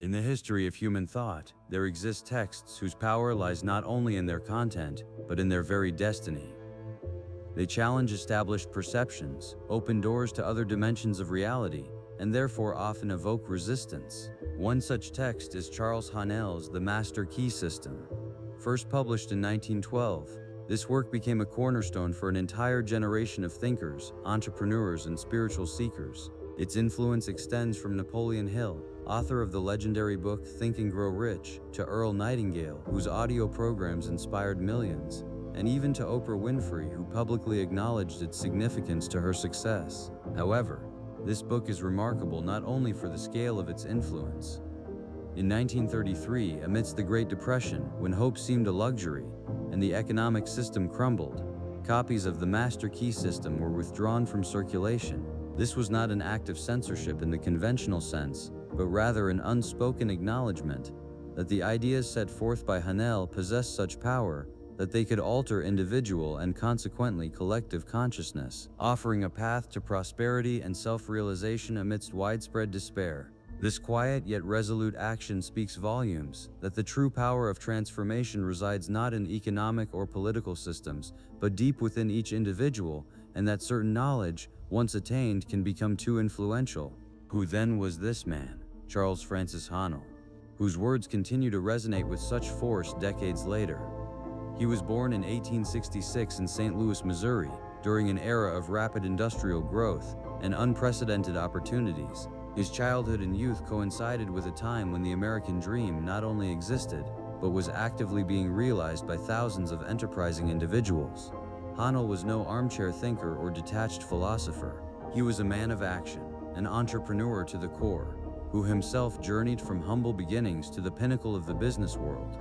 In the history of human thought, there exist texts whose power lies not only in their content, but in their very destiny. They challenge established perceptions, open doors to other dimensions of reality, and therefore often evoke resistance. One such text is Charles Haanel's The Master Key System. First published in 1912, this work became a cornerstone for an entire generation of thinkers, entrepreneurs, and spiritual seekers. Its influence extends from Napoleon Hill, author of the legendary book Think and Grow Rich, to Earl Nightingale, whose audio programs inspired millions, and even to Oprah Winfrey, who publicly acknowledged its significance to her success. However, this book is remarkable not only for the scale of its influence. In 1933, amidst the Great Depression, when hope seemed a luxury and the economic system crumbled, copies of the Master Key System were withdrawn from circulation. This was not an act of censorship in the conventional sense, but rather an unspoken acknowledgement that the ideas set forth by Haanel possessed such power that they could alter individual and consequently collective consciousness, offering a path to prosperity and self-realization amidst widespread despair. This quiet yet resolute action speaks volumes that the true power of transformation resides not in economic or political systems, but deep within each individual, and that certain knowledge, once attained, can become too influential. Who then was this man, Charles Francis Haanel, whose words continue to resonate with such force decades later? He was born in 1866 in St. Louis, Missouri, during an era of rapid industrial growth and unprecedented opportunities. His childhood and youth coincided with a time when the American dream not only existed, but was actively being realized by thousands of enterprising individuals. Haanel was no armchair thinker or detached philosopher. He was a man of action, an entrepreneur to the core, who himself journeyed from humble beginnings to the pinnacle of the business world.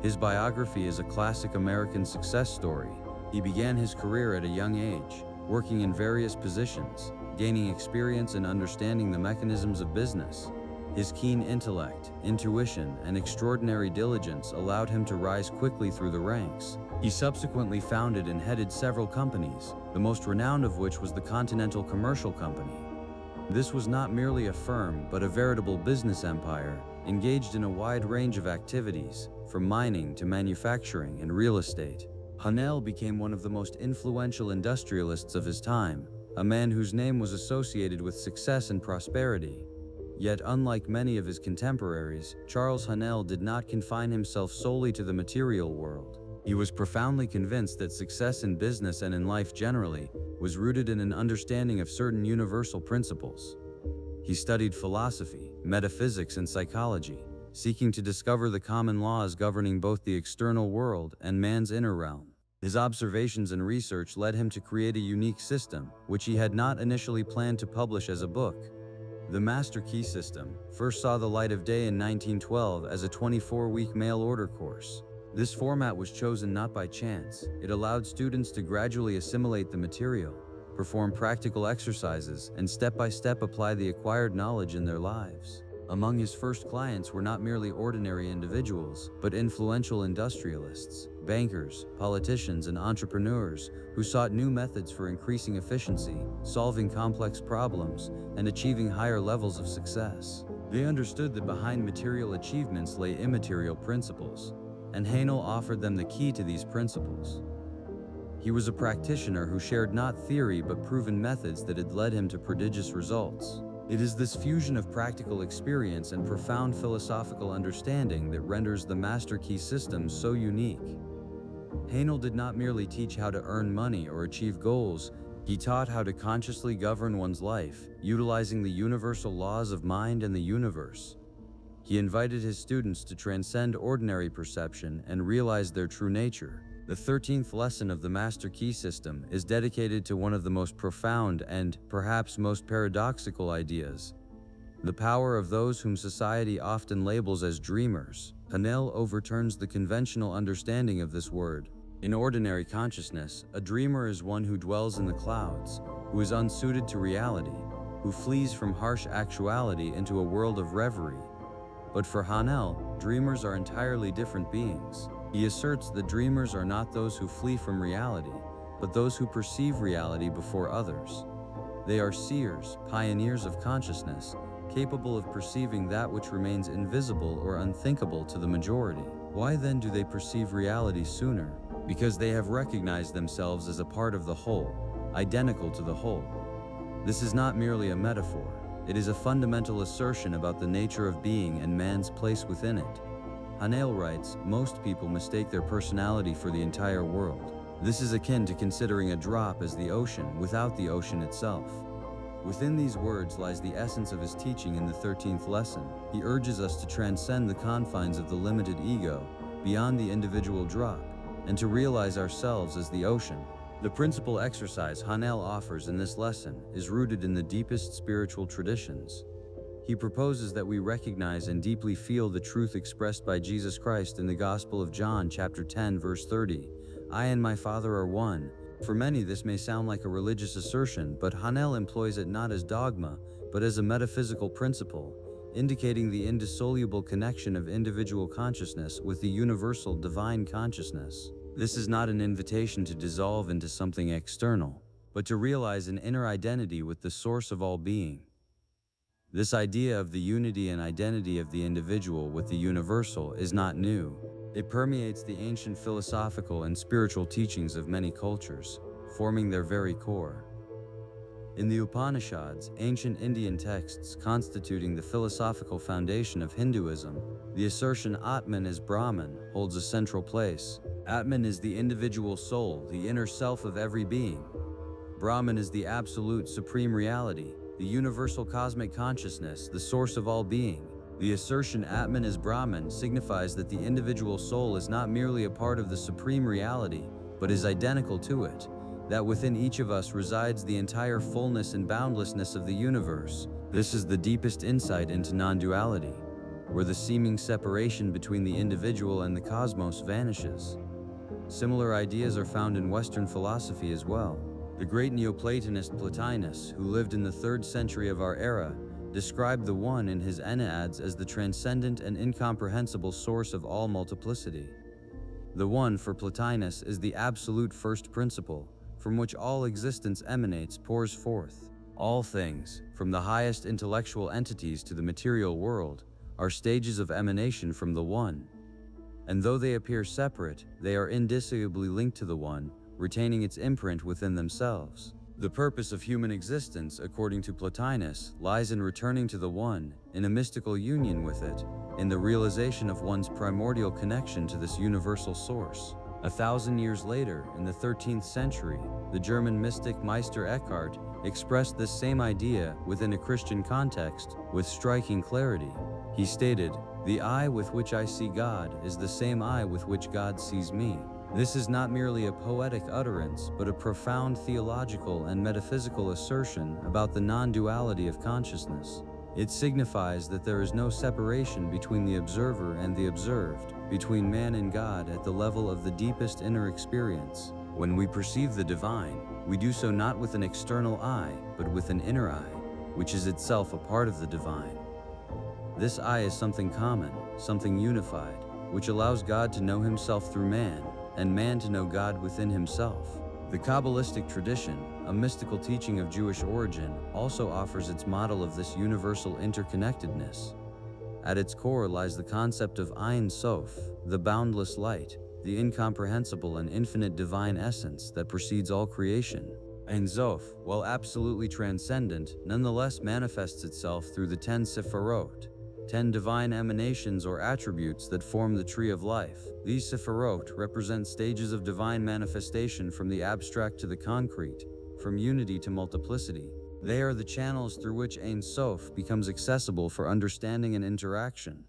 His biography is a classic American success story. He began his career at a young age, working in various positions, gaining experience and understanding the mechanisms of business. His keen intellect, intuition, and extraordinary diligence allowed him to rise quickly through the ranks. He subsequently founded and headed several companies, the most renowned of which was the Continental Commercial Company. This was not merely a firm, but a veritable business empire, engaged in a wide range of activities, from mining to manufacturing and real estate. Haanel became one of the most influential industrialists of his time, a man whose name was associated with success and prosperity. Yet unlike many of his contemporaries, Charles Haanel did not confine himself solely to the material world. He was profoundly convinced that success in business and in life generally was rooted in an understanding of certain universal principles. He studied philosophy, metaphysics, and psychology, seeking to discover the common laws governing both the external world and man's inner realm. His observations and research led him to create a unique system, which he had not initially planned to publish as a book. The Master Key System first saw the light of day in 1912 as a 24-week mail-order course. This format was chosen not by chance. It allowed students to gradually assimilate the material, perform practical exercises, and step-by-step apply the acquired knowledge in their lives. Among his first clients were not merely ordinary individuals, but influential industrialists, bankers, politicians, and entrepreneurs who sought new methods for increasing efficiency, solving complex problems, and achieving higher levels of success. They understood that behind material achievements lay immaterial principles, and Haanel offered them the key to these principles. He was a practitioner who shared not theory but proven methods that had led him to prodigious results. It is this fusion of practical experience and profound philosophical understanding that renders the Master Key System so unique. Haanel did not merely teach how to earn money or achieve goals, he taught how to consciously govern one's life, utilizing the universal laws of mind and the universe. He invited his students to transcend ordinary perception and realize their true nature. The 13th lesson of the Master Key System is dedicated to one of the most profound and, perhaps most paradoxical ideas: the power of those whom society often labels as dreamers. Haanel overturns the conventional understanding of this word. In ordinary consciousness, a dreamer is one who dwells in the clouds, who is unsuited to reality, who flees from harsh actuality into a world of reverie. But for Haanel, dreamers are entirely different beings. He asserts that dreamers are not those who flee from reality, but those who perceive reality before others. They are seers, pioneers of consciousness, capable of perceiving that which remains invisible or unthinkable to the majority. Why then do they perceive reality sooner? Because they have recognized themselves as a part of the whole, identical to the whole. This is not merely a metaphor. It is a fundamental assertion about the nature of being and man's place within it. Haanel writes, most people mistake their personality for the entire world. This is akin to considering a drop as the ocean without the ocean itself. Within these words lies the essence of his teaching in the 13th lesson. He urges us to transcend the confines of the limited ego, beyond the individual drop, and to realize ourselves as the ocean. The principal exercise Haanel offers in this lesson is rooted in the deepest spiritual traditions. He proposes that we recognize and deeply feel the truth expressed by Jesus Christ in the Gospel of John, chapter 10, verse 30. I and my Father are one. For many, this may sound like a religious assertion, but Haanel employs it not as dogma, but as a metaphysical principle, indicating the indissoluble connection of individual consciousness with the universal divine consciousness. This is not an invitation to dissolve into something external, but to realize an inner identity with the source of all being. This idea of the unity and identity of the individual with the universal is not new. It permeates the ancient philosophical and spiritual teachings of many cultures, forming their very core. In the Upanishads, ancient Indian texts constituting the philosophical foundation of Hinduism, the assertion Atman is Brahman holds a central place. Atman is the individual soul, the inner self of every being. Brahman is the absolute supreme reality, the universal cosmic consciousness, the source of all being. The assertion Atman is Brahman signifies that the individual soul is not merely a part of the supreme reality, but is identical to it, that within each of us resides the entire fullness and boundlessness of the universe. This is the deepest insight into non-duality, where the seeming separation between the individual and the cosmos vanishes. Similar ideas are found in Western philosophy as well. The great Neoplatonist Plotinus, who lived in the 3rd century of our era, described the One in his Enneads as the transcendent and incomprehensible source of all multiplicity. The One for Plotinus is the absolute first principle, from which all existence emanates, pours forth. All things, from the highest intellectual entities to the material world, are stages of emanation from the One. And though they appear separate, they are indissolubly linked to the One, retaining its imprint within themselves. The purpose of human existence, according to Plotinus, lies in returning to the One, in a mystical union with it, in the realization of one's primordial connection to this universal source. 1,000 years later, in the 13th century, the German mystic Meister Eckhart expressed this same idea within a Christian context with striking clarity. He stated, "The eye with which I see God is the same eye with which God sees me." This is not merely a poetic utterance, but a profound theological and metaphysical assertion about the non-duality of consciousness. It signifies that there is no separation between the observer and the observed, between man and God at the level of the deepest inner experience. When we perceive the divine, we do so not with an external eye, but with an inner eye, which is itself a part of the divine. This eye is something common, something unified, which allows God to know himself through man, and man to know God within himself. The Kabbalistic tradition, a mystical teaching of Jewish origin, also offers its model of this universal interconnectedness. At its core lies the concept of Ein Sof, the boundless light, the incomprehensible and infinite divine essence that precedes all creation. Ein Sof, while absolutely transcendent, nonetheless manifests itself through the 10 Sephiroth, 10 divine emanations or attributes that form the tree of life. These Sephiroth represent stages of divine manifestation from the abstract to the concrete, from unity to multiplicity. They are the channels through which Ein Sof becomes accessible for understanding and interaction.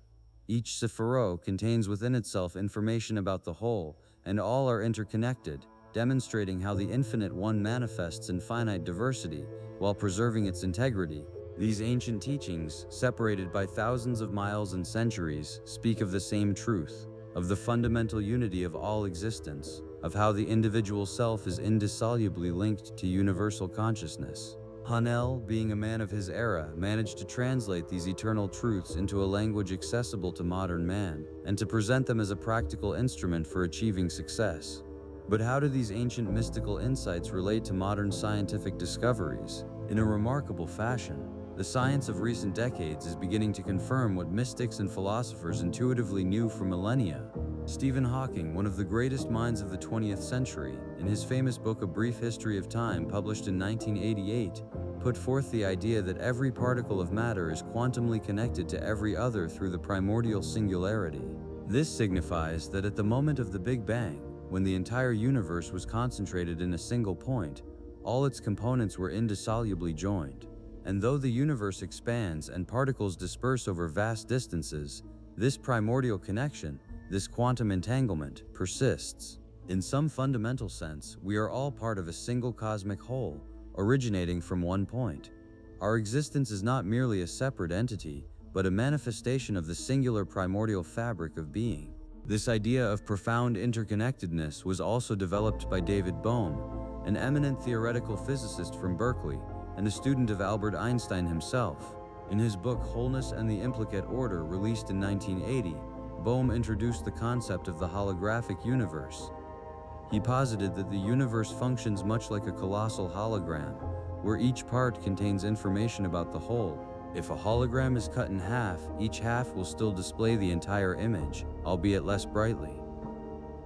Each Sephiroth contains within itself information about the whole, and all are interconnected, demonstrating how the infinite one manifests in finite diversity, while preserving its integrity. These ancient teachings, separated by thousands of miles and centuries, speak of the same truth, of the fundamental unity of all existence, of how the individual self is indissolubly linked to universal consciousness. Haanel, being a man of his era, managed to translate these eternal truths into a language accessible to modern man, and to present them as a practical instrument for achieving success. But how do these ancient mystical insights relate to modern scientific discoveries? In a remarkable fashion. The science of recent decades is beginning to confirm what mystics and philosophers intuitively knew for millennia. Stephen Hawking, one of the greatest minds of the 20th century, in his famous book A Brief History of Time, published in 1988, put forth the idea that every particle of matter is quantumly connected to every other through the primordial singularity. This signifies that at the moment of the Big Bang, when the entire universe was concentrated in a single point, all its components were indissolubly joined. And though the universe expands and particles disperse over vast distances, this primordial connection, this quantum entanglement, persists. In some fundamental sense, we are all part of a single cosmic whole, originating from one point. Our existence is not merely a separate entity, but a manifestation of the singular primordial fabric of being. This idea of profound interconnectedness was also developed by David Bohm, an eminent theoretical physicist from Berkeley and a student of Albert Einstein himself. In his book Wholeness and the Implicate Order, released in 1980, Bohm introduced the concept of the holographic universe. He posited that the universe functions much like a colossal hologram, where each part contains information about the whole. If a hologram is cut in half, each half will still display the entire image, albeit less brightly.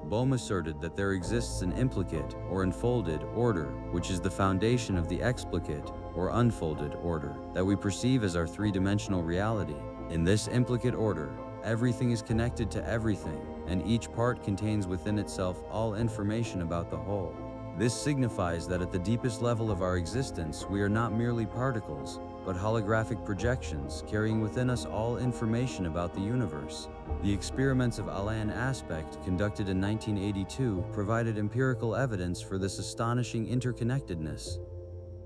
Bohm asserted that there exists an implicate or unfolded order, which is the foundation of the explicate or unfolded order that we perceive as our three-dimensional reality. In this implicate order, everything is connected to everything, and each part contains within itself all information about the whole. This signifies that at the deepest level of our existence, we are not merely particles, but holographic projections carrying within us all information about the universe. The experiments of Alain Aspect, conducted in 1982, provided empirical evidence for this astonishing interconnectedness.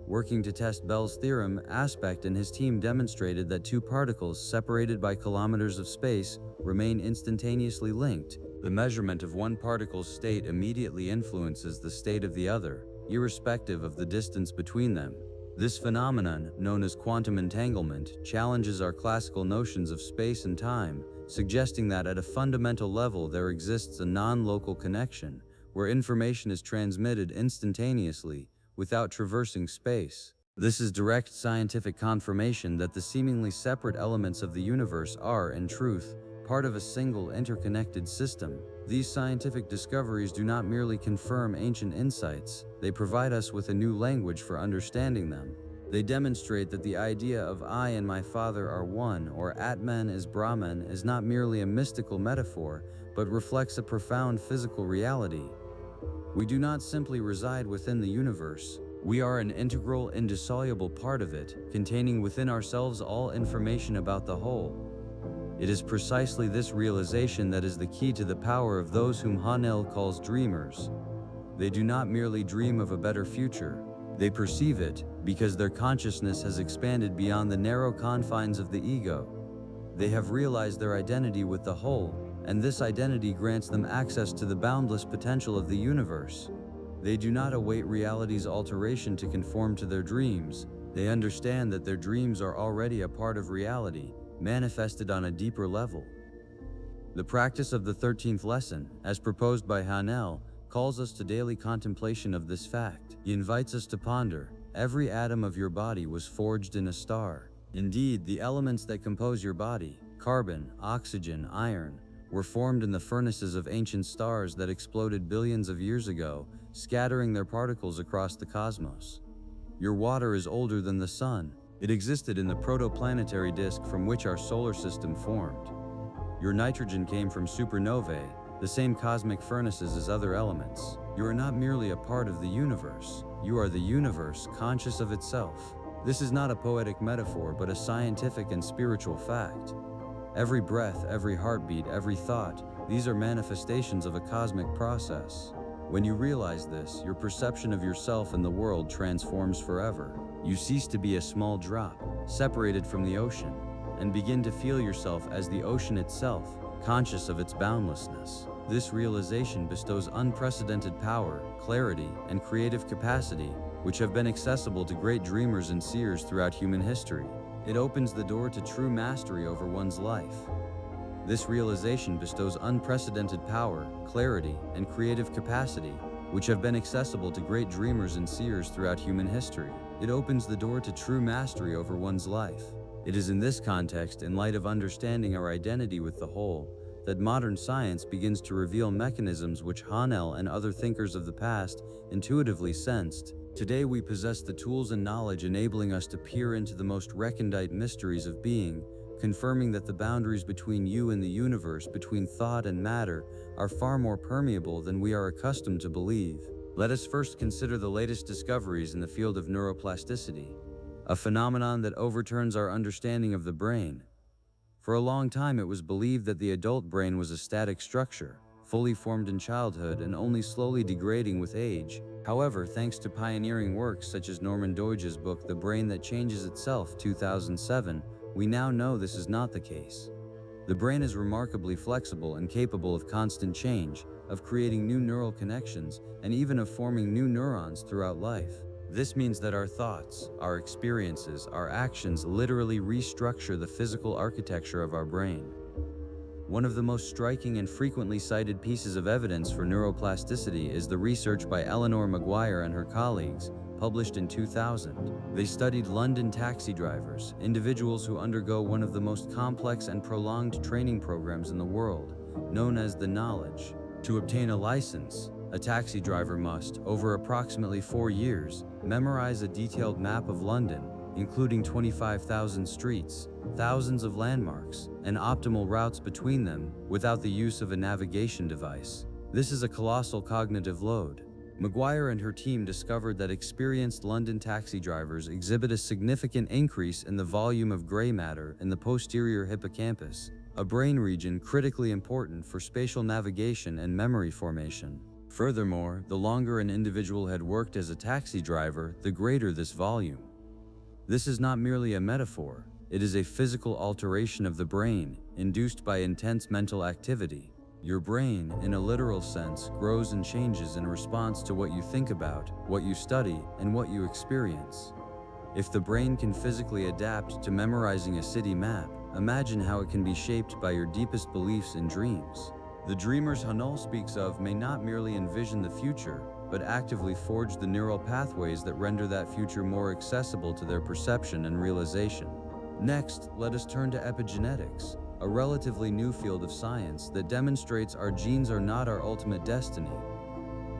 Working to test Bell's theorem, Aspect and his team demonstrated that two particles separated by kilometers of space remain instantaneously linked. The measurement of one particle's state immediately influences the state of the other, irrespective of the distance between them. This phenomenon, known as quantum entanglement, challenges our classical notions of space and time, suggesting that at a fundamental level there exists a non-local connection, where information is transmitted instantaneously, without traversing space. This is direct scientific confirmation that the seemingly separate elements of the universe are, in truth, part of a single interconnected system. These scientific discoveries do not merely confirm ancient insights, they provide us with a new language for understanding them. They demonstrate that the idea of I and my Father are one, or Atman is Brahman, is not merely a mystical metaphor, but reflects a profound physical reality. We do not simply reside within the universe. We are an integral, indissoluble part of it, containing within ourselves all information about the whole. It is precisely this realization that is the key to the power of those whom Haanel calls dreamers. They do not merely dream of a better future. They perceive it, because their consciousness has expanded beyond the narrow confines of the ego. They have realized their identity with the whole, and this identity grants them access to the boundless potential of the universe. They do not await reality's alteration to conform to their dreams. They understand that their dreams are already a part of reality, manifested on a deeper level. The practice of the 13th lesson, as proposed by Haanel, calls us to daily contemplation of this fact. He invites us to ponder, every atom of your body was forged in a star. Indeed, the elements that compose your body, carbon, oxygen, iron, were formed in the furnaces of ancient stars that exploded billions of years ago, scattering their particles across the cosmos. Your water is older than the sun. It existed in the protoplanetary disk from which our solar system formed. Your nitrogen came from supernovae, the same cosmic furnaces as other elements. You are not merely a part of the universe. You are the universe, conscious of itself. This is not a poetic metaphor, but a scientific and spiritual fact. Every breath, every heartbeat, every thought, these are manifestations of a cosmic process. When you realize this, your perception of yourself and the world transforms forever. You cease to be a small drop, separated from the ocean, and begin to feel yourself as the ocean itself, conscious of its boundlessness. This realization bestows unprecedented power, clarity, and creative capacity, which have been accessible to great dreamers and seers throughout human history. It opens the door to true mastery over one's life. This realization bestows unprecedented power, clarity, and creative capacity, which have been accessible to great dreamers and seers throughout human history. It opens the door to true mastery over one's life. It is in this context, in light of understanding our identity with the whole, that modern science begins to reveal mechanisms which Haanel and other thinkers of the past intuitively sensed. Today we possess the tools and knowledge enabling us to peer into the most recondite mysteries of being, confirming that the boundaries between you and the universe, between thought and matter, are far more permeable than we are accustomed to believe. Let us first consider the latest discoveries in the field of neuroplasticity, a phenomenon that overturns our understanding of the brain. For a long time it was believed that the adult brain was a static structure, fully formed in childhood and only slowly degrading with age. However, thanks to pioneering works such as Norman Doidge's book The Brain That Changes Itself 2007, we now know this is not the case. The brain is remarkably flexible and capable of constant change, of creating new neural connections, and even of forming new neurons throughout life. This means that our thoughts, our experiences, our actions literally restructure the physical architecture of our brain. One of the most striking and frequently cited pieces of evidence for neuroplasticity is the research by Eleanor Maguire and her colleagues, published in 2000. They studied London taxi drivers, individuals who undergo one of the most complex and prolonged training programs in the world, known as the knowledge. To obtain a license, a taxi driver must, over approximately 4 years, memorize a detailed map of London, including 25,000 streets, thousands of landmarks, and optimal routes between them, without the use of a navigation device. This is a colossal cognitive load. Maguire and her team discovered that experienced London taxi drivers exhibit a significant increase in the volume of gray matter in the posterior hippocampus, a brain region critically important for spatial navigation and memory formation. Furthermore, the longer an individual had worked as a taxi driver, the greater this volume. This is not merely a metaphor, it is a physical alteration of the brain, induced by intense mental activity. Your brain, in a literal sense, grows and changes in response to what you think about, what you study, and what you experience. If the brain can physically adapt to memorizing a city map, imagine how it can be shaped by your deepest beliefs and dreams. The dreamers Haanel speaks of may not merely envision the future, but actively forge the neural pathways that render that future more accessible to their perception and realization. Next, let us turn to epigenetics, a relatively new field of science that demonstrates our genes are not our ultimate destiny.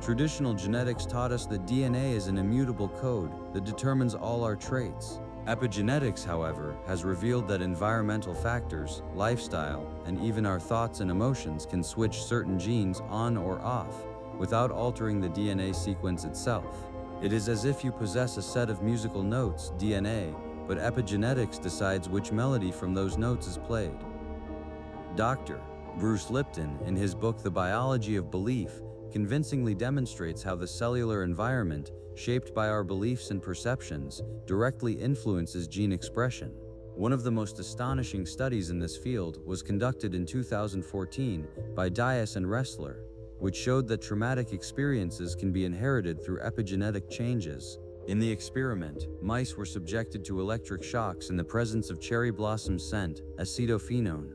Traditional genetics taught us that DNA is an immutable code that determines all our traits. Epigenetics, however, has revealed that environmental factors, lifestyle, and even our thoughts and emotions can switch certain genes on or off without altering the DNA sequence itself. It is as if you possess a set of musical notes, DNA, but epigenetics decides which melody from those notes is played. Dr. Bruce Lipton, in his book The Biology of Belief, convincingly demonstrates how the cellular environment, shaped by our beliefs and perceptions, directly influences gene expression. One of the most astonishing studies in this field was conducted in 2014 by Doidge and Ressler, which showed that traumatic experiences can be inherited through epigenetic changes. In the experiment, mice were subjected to electric shocks in the presence of cherry blossom scent, acetophenone,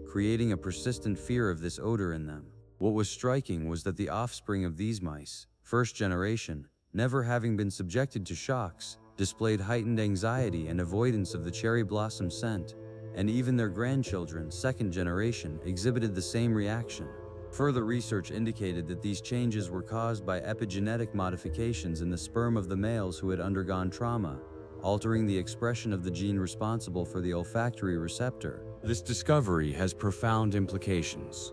creating a persistent fear of this odor in them. What was striking was that the offspring of these mice, first generation, never having been subjected to shocks, displayed heightened anxiety and avoidance of the cherry blossom scent, and even their grandchildren, second generation, exhibited the same reaction. Further research indicated that these changes were caused by epigenetic modifications in the sperm of the males who had undergone trauma, altering the expression of the gene responsible for the olfactory receptor. This discovery has profound implications.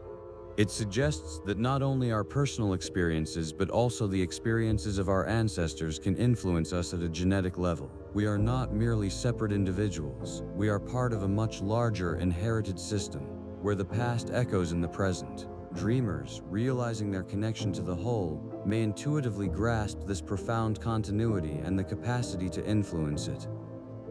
It suggests that not only our personal experiences but also the experiences of our ancestors can influence us at a genetic level. We are not merely separate individuals. We are part of a much larger inherited system, where the past echoes in the present. Dreamers, realizing their connection to the whole, may intuitively grasp this profound continuity and the capacity to influence it.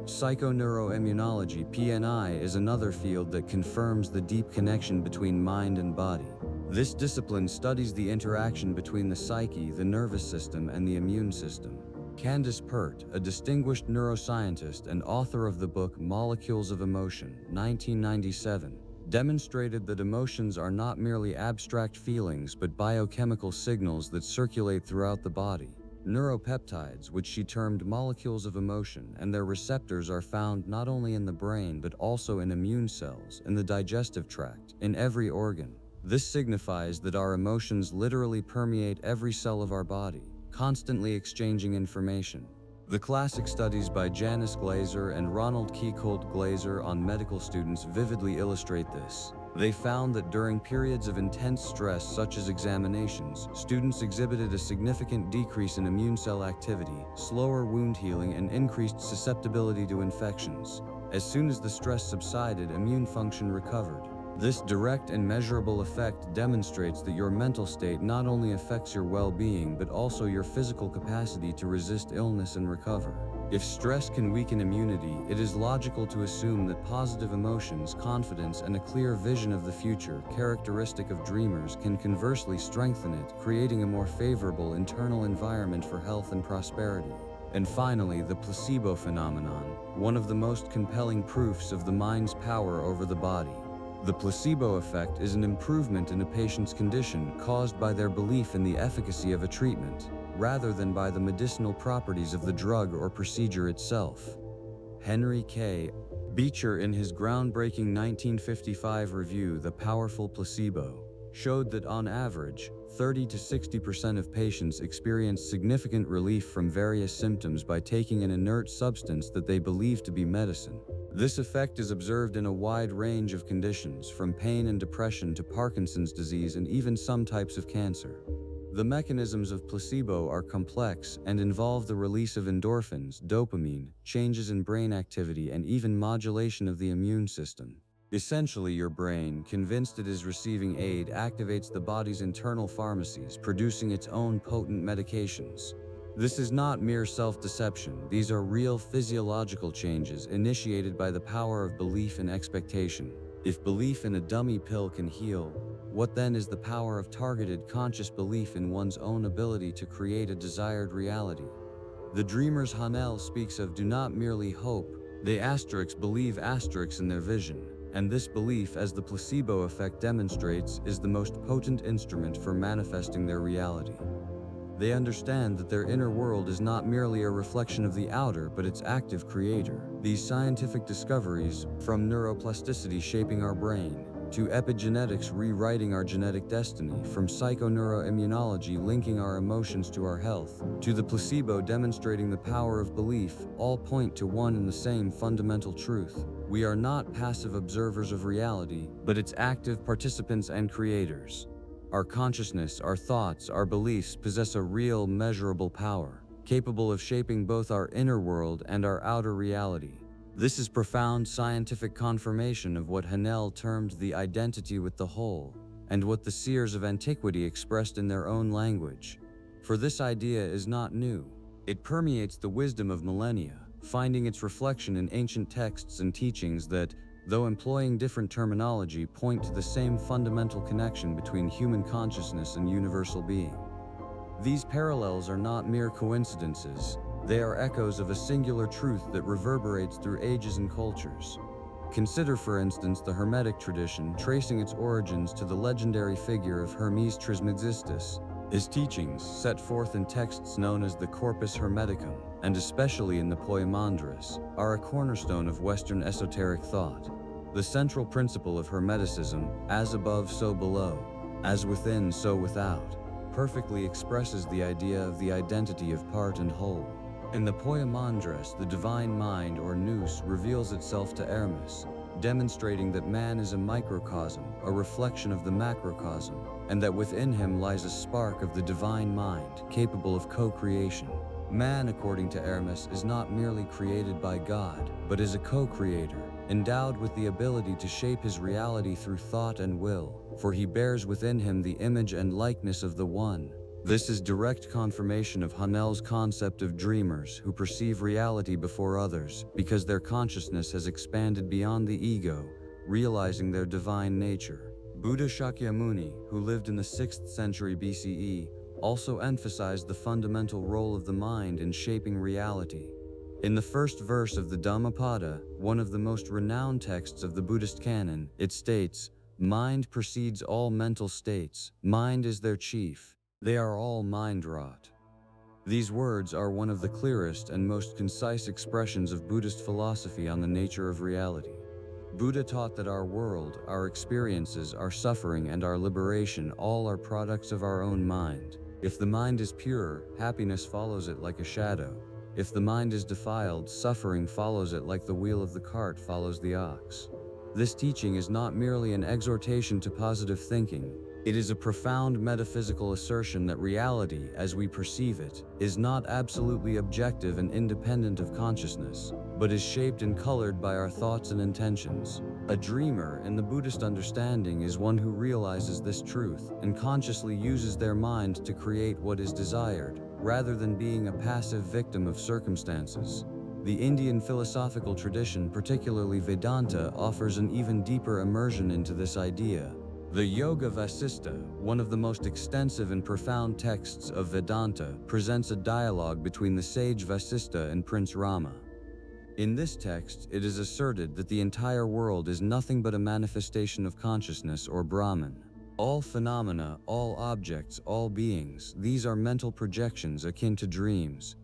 Psychoneuroimmunology (PNI) is another field that confirms the deep connection between mind and body. This discipline studies the interaction between the psyche, the nervous system, and the immune system. Candace Pert, a distinguished neuroscientist and author of the book Molecules of Emotion, 1997, demonstrated that emotions are not merely abstract feelings but biochemical signals that circulate throughout the body. neuropeptides, which she termed molecules of emotion, and their receptors are found not only in the brain but also in immune cells, in the digestive tract, in every organ. This signifies that our emotions literally permeate every cell of our body, constantly exchanging information. The classic studies by Janice Glaser and Ronald Keikolt Glaser on medical students vividly illustrate this. They found that during periods of intense stress, such as examinations, students exhibited a significant decrease in immune cell activity, slower wound healing, and increased susceptibility to infections. As soon as the stress subsided, immune function recovered. This direct and measurable effect demonstrates that your mental state not only affects your well-being but also your physical capacity to resist illness and recover. If stress can weaken immunity, it is logical to assume that positive emotions, confidence, and a clear vision of the future, characteristic of dreamers, can conversely strengthen it, creating a more favorable internal environment for health and prosperity. And finally, the placebo phenomenon, one of the most compelling proofs of the mind's power over the body. The placebo effect is an improvement in a patient's condition caused by their belief in the efficacy of a treatment, rather than by the medicinal properties of the drug or procedure itself. Henry K. Beecher, in his groundbreaking 1955 review, The Powerful Placebo, showed that on average, 30 to 60% of patients experience significant relief from various symptoms by taking an inert substance that they believe to be medicine. This effect is observed in a wide range of conditions, from pain and depression to Parkinson's disease and even some types of cancer. The mechanisms of placebo are complex and involve the release of endorphins, dopamine, changes in brain activity, and even modulation of the immune system. Essentially, your brain, convinced it is receiving aid, activates the body's internal pharmacies, producing its own potent medications. This is not mere self-deception. These are real physiological changes initiated by the power of belief and expectation. If belief in a dummy pill can heal, what then is the power of targeted conscious belief in one's own ability to create a desired reality? The dreamers Haanel speaks of do not merely hope, they believe in their vision. And this belief, as the placebo effect demonstrates, is the most potent instrument for manifesting their reality. They understand that their inner world is not merely a reflection of the outer, but its active creator. These scientific discoveries, from neuroplasticity shaping our brain, to epigenetics rewriting our genetic destiny, from psychoneuroimmunology linking our emotions to our health, to the placebo demonstrating the power of belief, all point to one and the same fundamental truth. We are not passive observers of reality, but its active participants and creators. Our consciousness, our thoughts, our beliefs possess a real, measurable power, capable of shaping both our inner world and our outer reality. This is profound scientific confirmation of what Haanel termed the identity with the whole, and what the seers of antiquity expressed in their own language. For this idea is not new. It permeates the wisdom of millennia, finding its reflection in ancient texts and teachings that, though employing different terminology, point to the same fundamental connection between human consciousness and universal being. These parallels are not mere coincidences. They are echoes of a singular truth that reverberates through ages and cultures. Consider, for instance, the Hermetic tradition, tracing its origins to the legendary figure of Hermes Trismegistus. His teachings, set forth in texts known as the Corpus Hermeticum, and especially in the Poimandres, are a cornerstone of Western esoteric thought. The central principle of Hermeticism, as above so below, as within so without, perfectly expresses the idea of the identity of part and whole. In the Poimandres, the divine mind, or nous, reveals itself to Hermes, demonstrating that man is a microcosm, a reflection of the macrocosm, and that within him lies a spark of the divine mind, capable of co-creation. Man, according to Hermes, is not merely created by God, but is a co-creator, endowed with the ability to shape his reality through thought and will, for he bears within him the image and likeness of the One. This is direct confirmation of Haanel's concept of dreamers who perceive reality before others, because their consciousness has expanded beyond the ego, realizing their divine nature. Buddha Shakyamuni, who lived in the 6th century BCE, also emphasized the fundamental role of the mind in shaping reality. In the first verse of the Dhammapada, one of the most renowned texts of the Buddhist canon, it states, "Mind precedes all mental states, mind is their chief. They are all mind-wrought." These words are one of the clearest and most concise expressions of Buddhist philosophy on the nature of reality. Buddha taught that our world, our experiences, our suffering, and our liberation all are products of our own mind. If the mind is pure, happiness follows it like a shadow. If the mind is defiled, suffering follows it like the wheel of the cart follows the ox. This teaching is not merely an exhortation to positive thinking. It is a profound metaphysical assertion that reality, as we perceive it, is not absolutely objective and independent of consciousness, but is shaped and colored by our thoughts and intentions. A dreamer, in the Buddhist understanding, is one who realizes this truth and consciously uses their mind to create what is desired, rather than being a passive victim of circumstances. The Indian philosophical tradition, particularly Vedanta, offers an even deeper immersion into this idea. The Yoga Vasista, one of the most extensive and profound texts of Vedanta, presents a dialogue between the sage Vasista and Prince Rama. In this text, it is asserted that the entire world is nothing but a manifestation of consciousness, or Brahman. All phenomena, all objects, all beings, these are mental projections akin to dreams.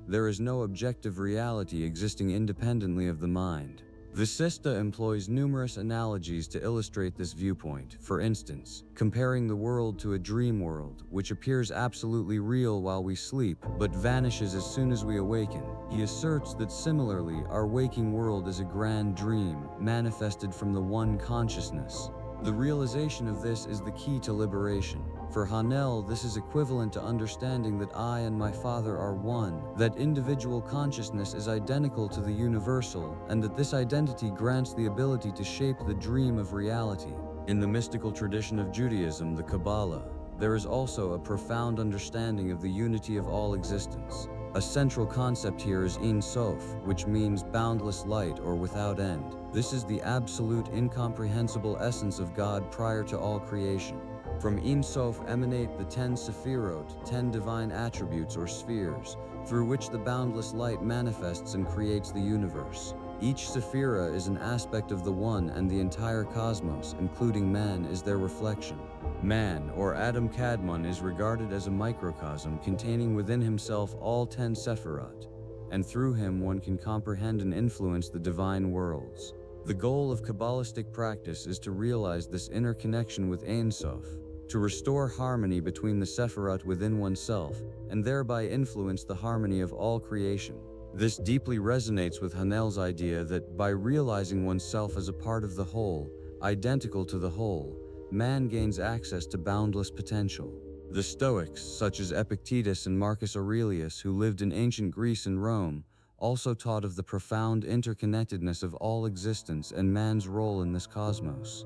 There is no objective reality existing independently of the mind. Vasista employs numerous analogies to illustrate this viewpoint. For instance, comparing the world to a dream world, which appears absolutely real while we sleep, but vanishes as soon as we awaken. He asserts that similarly, our waking world is a grand dream, manifested from the one consciousness. The realization of this is the key to liberation. For Haanel, this is equivalent to understanding that I and my Father are one, that individual consciousness is identical to the universal, and that this identity grants the ability to shape the dream of reality. In the mystical tradition of Judaism, the Kabbalah, there is also a profound understanding of the unity of all existence. A central concept here is Ein Sof, which means boundless light or without end. This is the absolute, incomprehensible essence of God prior to all creation. From Ein Sof emanate the 10 Sephirot, 10 divine attributes or spheres, through which the boundless light manifests and creates the universe. Each Sephira is an aspect of the One, and the entire cosmos, including man, is their reflection. Man, or Adam Kadmon, is regarded as a microcosm containing within himself all 10 Sephirot, and through him one can comprehend and influence the divine worlds. The goal of Kabbalistic practice is to realize this inner connection with Ein Sof, to restore harmony between the Sephirot within oneself, and thereby influence the harmony of all creation. This deeply resonates with Haanel's idea that by realizing oneself as a part of the whole, identical to the whole, man gains access to boundless potential. The Stoics, such as Epictetus and Marcus Aurelius, who lived in ancient Greece and Rome, also taught of the profound interconnectedness of all existence and man's role in this cosmos.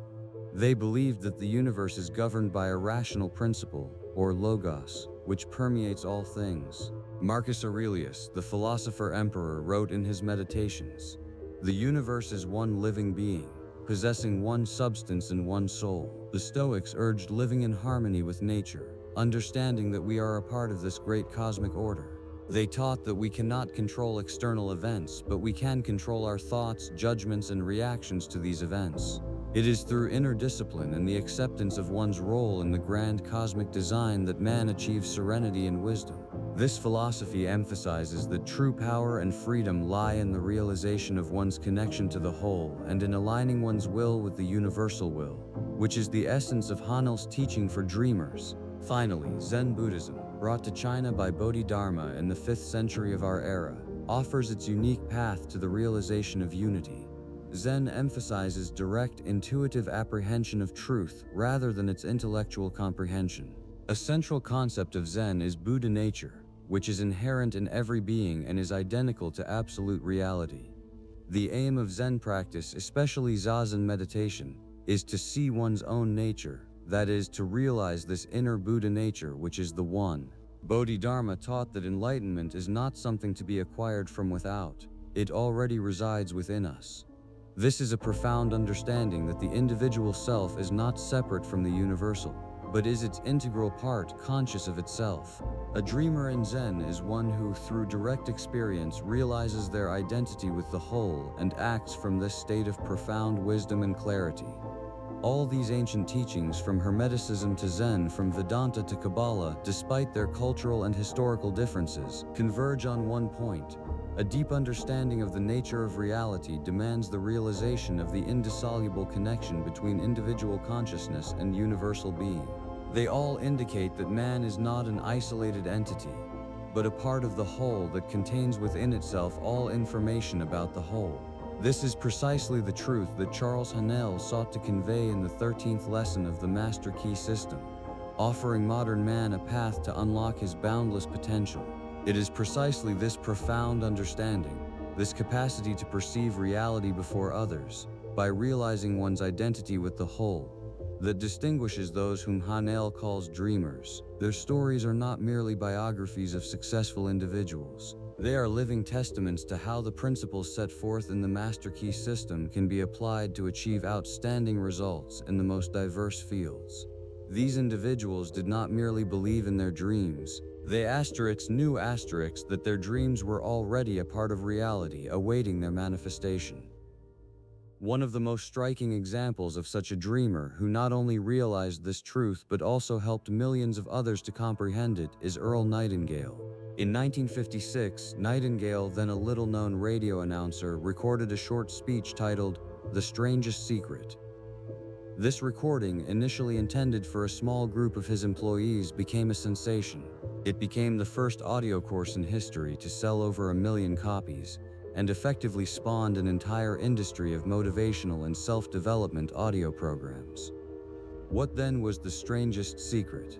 They believed that the universe is governed by a rational principle, or logos, which permeates all things. Marcus Aurelius, the philosopher-emperor, wrote in his Meditations, "The universe is one living being, possessing one substance and one soul." The Stoics urged living in harmony with nature, understanding that we are a part of this great cosmic order. They taught that we cannot control external events, but we can control our thoughts, judgments, and reactions to these events. It is through inner discipline and the acceptance of one's role in the grand cosmic design that man achieves serenity and wisdom. This philosophy emphasizes that true power and freedom lie in the realization of one's connection to the whole and in aligning one's will with the universal will, which is the essence of Haanel's teaching for dreamers. Finally, Zen Buddhism, brought to China by Bodhidharma in the 5th century of our era, offers its unique path to the realization of unity. Zen emphasizes direct, intuitive apprehension of truth rather than its intellectual comprehension. A central concept of Zen is Buddha nature, which is inherent in every being and is identical to absolute reality. The aim of Zen practice, especially Zazen meditation, is to see one's own nature, that is, to realize this inner Buddha nature, which is the One. Bodhidharma taught that enlightenment is not something to be acquired from without. It already resides within us. This is a profound understanding that the individual self is not separate from the universal, but is its integral part, conscious of itself. A dreamer in Zen is one who, through direct experience, realizes their identity with the whole and acts from this state of profound wisdom and clarity. All these ancient teachings, from Hermeticism to Zen, from Vedanta to Kabbalah, despite their cultural and historical differences, converge on one point. A deep understanding of the nature of reality demands the realization of the indissoluble connection between individual consciousness and universal being. They all indicate that man is not an isolated entity, but a part of the whole that contains within itself all information about the whole. This is precisely the truth that Charles Haanel sought to convey in the 13th lesson of the Master Key system, offering modern man a path to unlock his boundless potential. It is precisely this profound understanding, this capacity to perceive reality before others, by realizing one's identity with the whole, that distinguishes those whom Haanel calls dreamers. Their stories are not merely biographies of successful individuals. They are living testaments to how the principles set forth in the Master Key system can be applied to achieve outstanding results in the most diverse fields. These individuals did not merely believe in their dreams. They knew that their dreams were already a part of reality, awaiting their manifestation. One of the most striking examples of such a dreamer who not only realized this truth but also helped millions of others to comprehend it is Earl Nightingale. In 1956, Nightingale, then a little-known radio announcer, recorded a short speech titled "The Strangest Secret." This recording, initially intended for a small group of his employees, became a sensation. It became the first audio course in history to sell over 1 million copies, and effectively spawned an entire industry of motivational and self-development audio programs. What then was the strangest secret?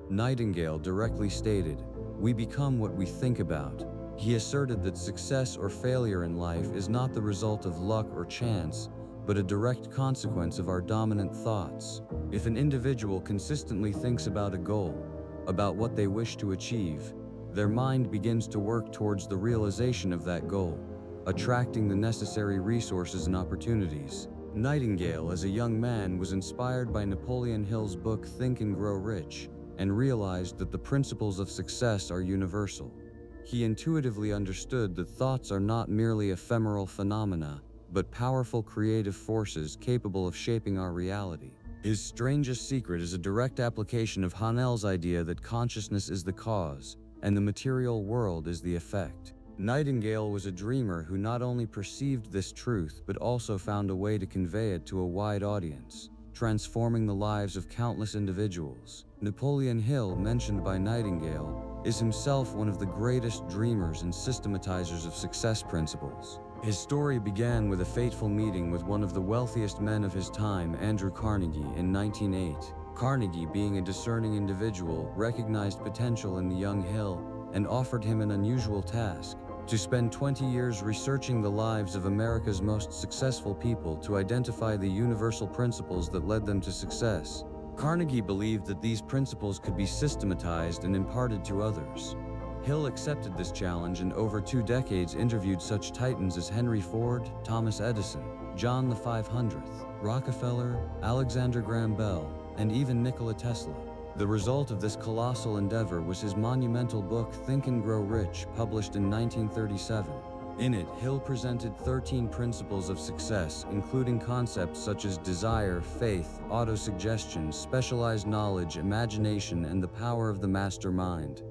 Nightingale directly stated, "We become what we think about." He asserted that success or failure in life is not the result of luck or chance, but a direct consequence of our dominant thoughts. If an individual consistently thinks about a goal, about what they wish to achieve, their mind begins to work towards the realization of that goal, attracting the necessary resources and opportunities. Nightingale, as a young man, was inspired by Napoleon Hill's book Think and Grow Rich, and realized that the principles of success are universal. He intuitively understood that thoughts are not merely ephemeral phenomena, but powerful creative forces capable of shaping our reality. His strangest secret is a direct application of Haanel's idea that consciousness is the cause, and the material world is the effect. Nightingale was a dreamer who not only perceived this truth but also found a way to convey it to a wide audience, transforming the lives of countless individuals. Napoleon Hill, mentioned by Nightingale, is himself one of the greatest dreamers and systematizers of success principles. His story began with a fateful meeting with one of the wealthiest men of his time, Andrew Carnegie, in 1908. Carnegie, being a discerning individual, recognized potential in the young Hill and offered him an unusual task: to spend 20 years researching the lives of America's most successful people to identify the universal principles that led them to success. Carnegie believed that these principles could be systematized and imparted to others. Hill accepted this challenge and over 2 decades interviewed such titans as Henry Ford, Thomas Edison, John the 500th, Rockefeller, Alexander Graham Bell, and even Nikola Tesla. The result of this colossal endeavor was his monumental book Think and Grow Rich, published in 1937. In it, Hill presented 13 principles of success, including concepts such as desire, faith, autosuggestion, specialized knowledge, imagination, and the power of the master mind.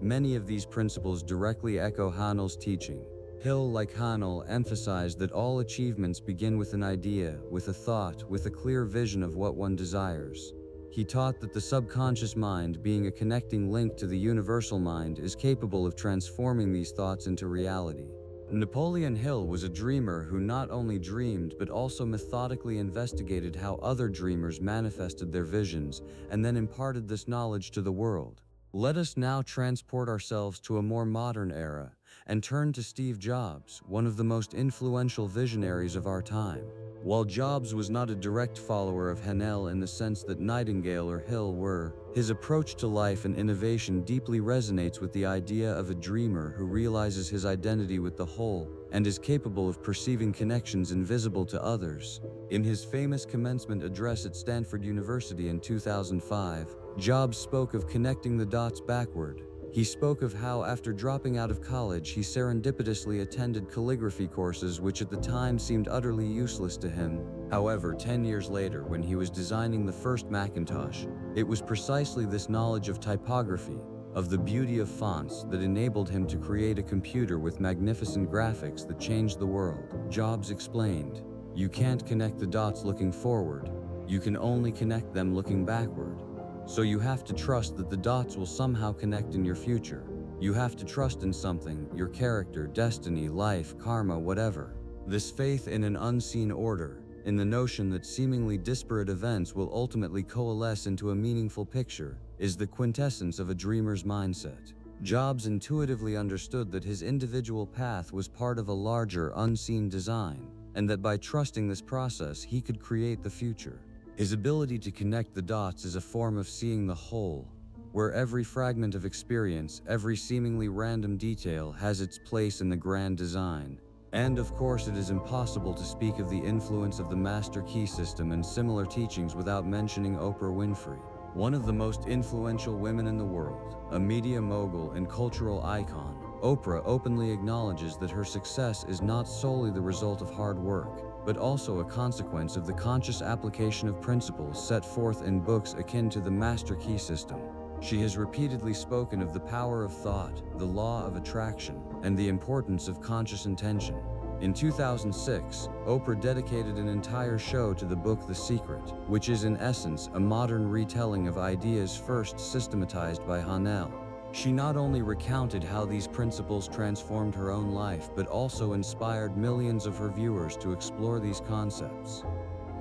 Many of these principles directly echo Haanel's teaching. Hill, like Haanel, emphasized that all achievements begin with an idea, with a thought, with a clear vision of what one desires. He taught that the subconscious mind, being a connecting link to the universal mind, is capable of transforming these thoughts into reality. Napoleon Hill was a dreamer who not only dreamed but also methodically investigated how other dreamers manifested their visions and then imparted this knowledge to the world. Let us now transport ourselves to a more modern era and turn to Steve Jobs, one of the most influential visionaries of our time. While Jobs was not a direct follower of Haanel in the sense that Nightingale or Hill were, his approach to life and innovation deeply resonates with the idea of a dreamer who realizes his identity with the whole and is capable of perceiving connections invisible to others. In his famous commencement address at Stanford University in 2005, Jobs spoke of connecting the dots backward. He He spoke of how, after dropping out of college, he serendipitously attended calligraphy courses which at the time seemed utterly useless to him. However, 10 years later, when he was designing the first Macintosh, it was precisely this knowledge of typography, of the beauty of fonts, that enabled him to create a computer with magnificent graphics that changed the world. Jobs explained, "You can't connect the dots looking forward, you can only connect them looking backward. So you have to trust that the dots will somehow connect in your future. You have to trust in something, your character, destiny, life, karma, whatever." This faith in an unseen order, in the notion that seemingly disparate events will ultimately coalesce into a meaningful picture, is the quintessence of a dreamer's mindset. Jobs intuitively understood that his individual path was part of a larger, unseen design, and that by trusting this process, he could create the future. His ability to connect the dots is a form of seeing the whole, where every fragment of experience, every seemingly random detail has its place in the grand design. And of course, it is impossible to speak of the influence of the master key system and similar teachings without mentioning Oprah Winfrey, one of the most influential women in the world, a media mogul and cultural icon. Oprah openly acknowledges that her success is not solely the result of hard work, but also a consequence of the conscious application of principles set forth in books akin to the Master Key System. She has repeatedly spoken of the power of thought, the law of attraction, and the importance of conscious intention. In 2006, Oprah dedicated an entire show to the book The Secret, which is in essence a modern retelling of ideas first systematized by Haanel. She not only recounted how these principles transformed her own life, but also inspired millions of her viewers to explore these concepts.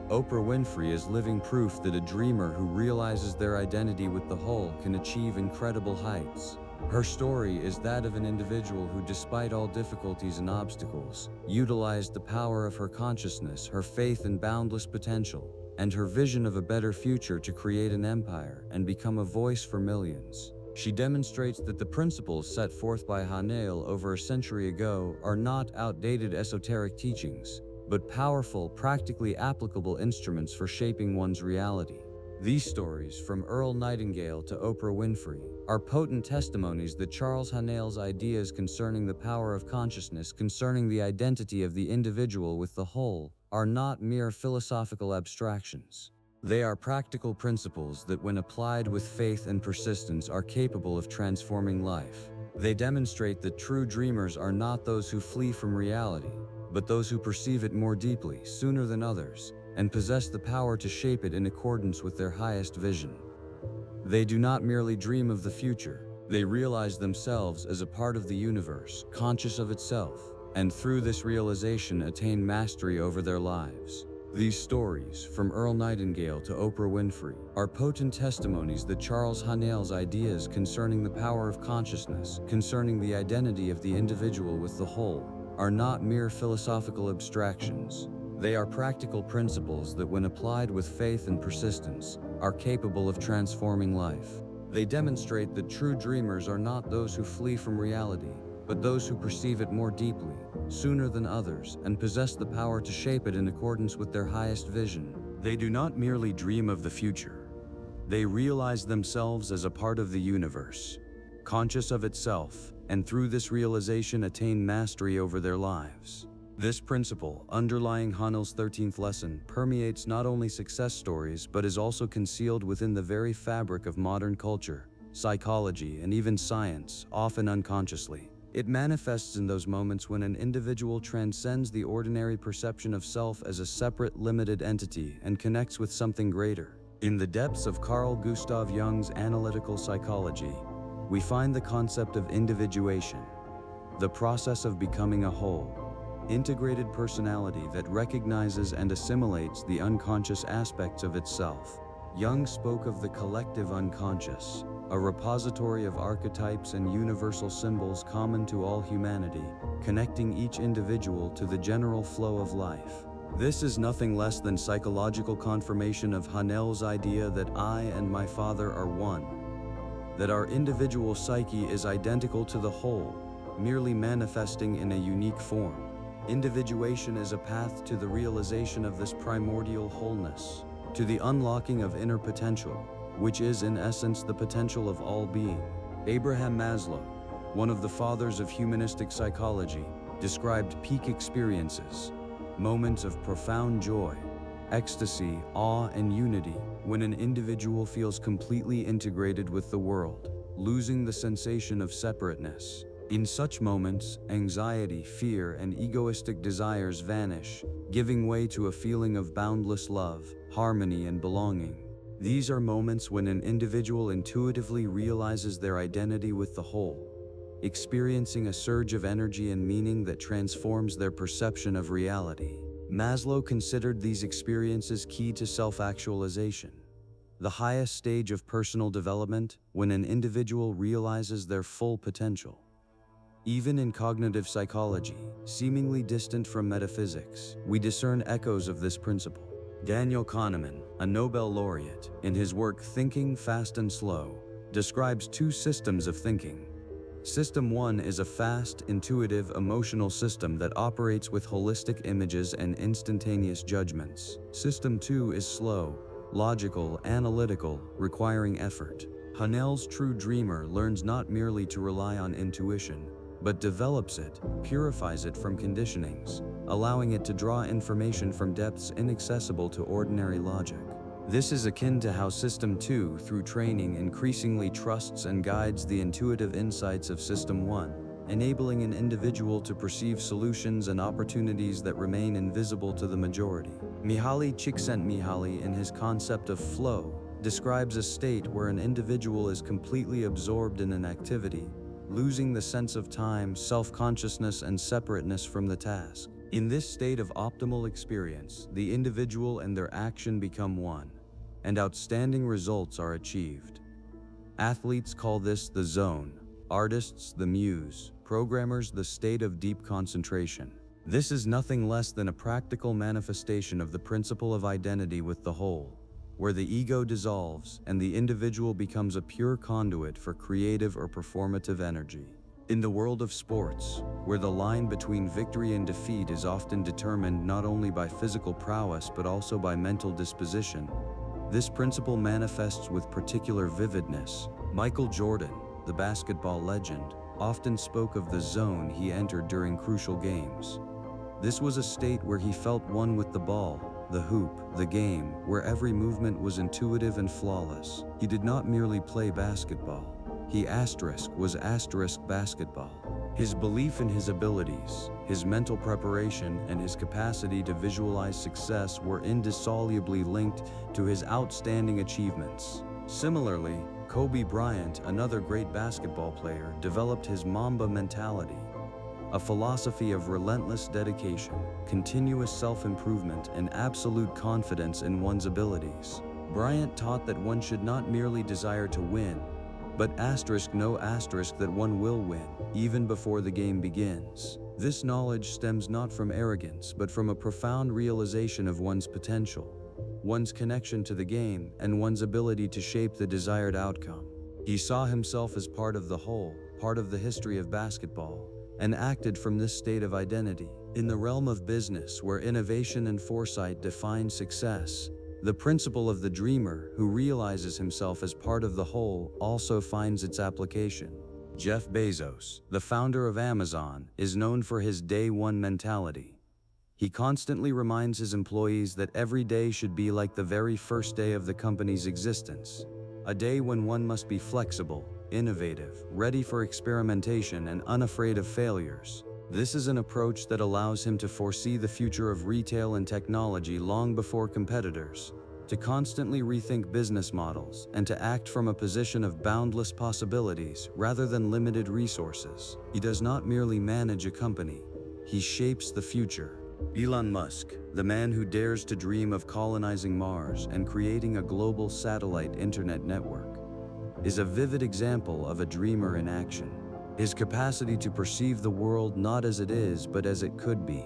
Oprah Winfrey is living proof that a dreamer who realizes their identity with the whole can achieve incredible heights. Her story is that of an individual who, despite all difficulties and obstacles, utilized the power of her consciousness, her faith in boundless potential, and her vision of a better future to create an empire and become a voice for millions. She demonstrates that the principles set forth by Haanel over a century ago are not outdated esoteric teachings, but powerful, practically applicable instruments for shaping one's reality. These stories, from Earl Nightingale to Oprah Winfrey, are potent testimonies that Charles Haanel's ideas concerning the power of consciousness, concerning the identity of the individual with the whole, are not mere philosophical abstractions. They are practical principles that, when applied with faith and persistence, are capable of transforming life. They demonstrate that true dreamers are not those who flee from reality, but those who perceive it more deeply, sooner than others, and possess the power to shape it in accordance with their highest vision. They do not merely dream of the future, they realize themselves as a part of the universe, conscious of itself, and through this realization attain mastery over their lives. These stories, from Earl Nightingale to Oprah Winfrey, are potent testimonies that Charles Haanel's ideas concerning the power of consciousness, concerning the identity of the individual with the whole, are not mere philosophical abstractions. They are practical principles that, when applied with faith and persistence, are capable of transforming life. They demonstrate that true dreamers are not those who flee from reality, but those who perceive it more deeply, sooner than others, and possess the power to shape it in accordance with their highest vision. They do not merely dream of the future. They realize themselves as a part of the universe, conscious of itself, and through this realization attain mastery over their lives. This principle, underlying Haanel's 13th lesson, permeates not only success stories but is also concealed within the very fabric of modern culture, psychology, and even science, often unconsciously. It manifests in those moments when an individual transcends the ordinary perception of self as a separate, limited entity and connects with something greater. In the depths of Carl Gustav Jung's analytical psychology, we find the concept of individuation, the process of becoming a whole, integrated personality that recognizes and assimilates the unconscious aspects of itself. Jung spoke of the collective unconscious, a repository of archetypes and universal symbols common to all humanity, connecting each individual to the general flow of life. This is nothing less than psychological confirmation of Haanel's idea that I and my Father are one, that our individual psyche is identical to the whole, merely manifesting in a unique form. Individuation is a path to the realization of this primordial wholeness, to the unlocking of inner potential, which is in essence the potential of all being. Abraham Maslow, one of the fathers of humanistic psychology, described peak experiences, moments of profound joy, ecstasy, awe, and unity, when an individual feels completely integrated with the world, losing the sensation of separateness. In such moments, anxiety, fear, and egoistic desires vanish, giving way to a feeling of boundless love, harmony, and belonging. These are moments when an individual intuitively realizes their identity with the whole, experiencing a surge of energy and meaning that transforms their perception of reality. Maslow considered these experiences key to self-actualization, the highest stage of personal development when an individual realizes their full potential. Even in cognitive psychology, seemingly distant from metaphysics, we discern echoes of this principle. Daniel Kahneman, a Nobel laureate, in his work Thinking Fast and Slow, describes two systems of thinking. System 1 is a fast, intuitive, emotional system that operates with holistic images and instantaneous judgments. System 2 is slow, logical, analytical, requiring effort. Haanel's true dreamer learns not merely to rely on intuition, but develops it, purifies it from conditionings, allowing it to draw information from depths inaccessible to ordinary logic. This is akin to how System 2, through training, increasingly trusts and guides the intuitive insights of System 1, enabling an individual to perceive solutions and opportunities that remain invisible to the majority. Mihaly Csikszentmihalyi, in his concept of flow, describes a state where an individual is completely absorbed in an activity, losing the sense of time, self-consciousness, and separateness from the task. In this state of optimal experience, the individual and their action become one, and outstanding results are achieved. Athletes call this the zone, artists the muse, programmers the state of deep concentration. This is nothing less than a practical manifestation of the principle of identity with the whole, where the ego dissolves and the individual becomes a pure conduit for creative or performative energy. In the world of sports, where the line between victory and defeat is often determined not only by physical prowess but also by mental disposition, this principle manifests with particular vividness. Michael Jordan, the basketball legend, often spoke of the zone he entered during crucial games. This was a state where he felt one with the ball, the hoop, the game, where every movement was intuitive and flawless. He did not merely play basketball. He was basketball. His belief in his abilities, his mental preparation, and his capacity to visualize success were indissolubly linked to his outstanding achievements. Similarly, Kobe Bryant, another great basketball player, developed his Mamba mentality, a philosophy of relentless dedication, continuous self-improvement, and absolute confidence in one's abilities. Bryant taught that one should not merely desire to win, but that one will win, even before the game begins. This knowledge stems not from arrogance, but from a profound realization of one's potential, one's connection to the game, and one's ability to shape the desired outcome. He saw himself as part of the whole, part of the history of basketball, and acted from this state of identity. In the realm of business, where innovation and foresight define success, the principle of the dreamer, who realizes himself as part of the whole, also finds its application. Jeff Bezos, the founder of Amazon, is known for his day one mentality. He constantly reminds his employees that every day should be like the very first day of the company's existence, a day when one must be flexible, innovative, ready for experimentation, and unafraid of failures. This is an approach that allows him to foresee the future of retail and technology long before competitors, to constantly rethink business models, and to act from a position of boundless possibilities rather than limited resources. He does not merely manage a company, he shapes the future. Elon Musk, the man who dares to dream of colonizing Mars and creating a global satellite internet network, is a vivid example of a dreamer in action. His capacity to perceive the world not as it is but as it could be